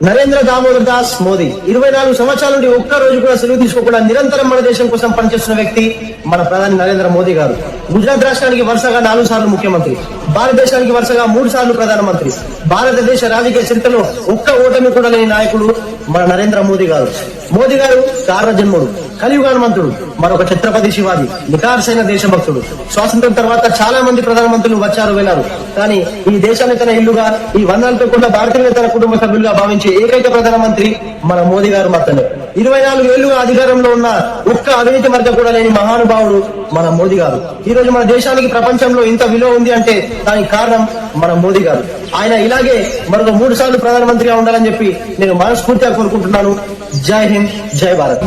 నరేంద్ర దామోదర్ దాస్ మోదీ 24 సంవత్సరాల నుండి ఒక్క రోజు కూడా సెలవు తీసుకోకుండా నిరంతరం మన దేశం కోసం పనిచేస్తున్న వ్యక్తి మన ప్రధాని నరేంద్ర మోదీ గారు. గుజరాత్ రాష్ట్రానికి వరుసగా 4 సార్లు ముఖ్యమంత్రి, భారతదేశానికి వరుసగా 3 సార్లు ప్రధానమంత్రి, భారతదేశ రాజకీయ చరిత్రలో ఒక్క ఓటమి కూడా లేని నాయకుడు మన నరేంద్ర మోదీ గారు. మోదీ గారు కారణ జన్ముడు, కలియుగాన్మంతుడు, మరొక ఛత్రపతి శివాజీ, నికార్సైన దేశభక్తుడు. స్వాతంత్రం తర్వాత చాలా మంది ప్రధానమంత్రులు వచ్చారు వెళ్ళారు, కానీ ఈ దేశాన్ని తన ఇల్లుగా, ఈ వందలతో కూడా భారతీయ తన కుటుంబ సభ్యులుగా భావించే ఏకైక ప్రధానమంత్రి మన మోదీ గారు మాత్రమే. 24 ఏళ్లుగా అధికారంలో ఉన్న ఒక్క అవినీతి మధ్య కూడా లేని మహానుభావుడు మన మోదీ గారు. ఈ రోజు మన దేశానికి ప్రపంచంలో ఇంత విలువ ఉంది అంటే దానికి కారణం మన మోదీ గారు. ఆయన ఇలాగే మరొక 3 సార్లు ప్రధానమంత్రిగా ఉండాలని చెప్పి నేను మనస్ఫూర్తిగా కోరుకుంటున్నాను. జై హింద్, జై భారత్.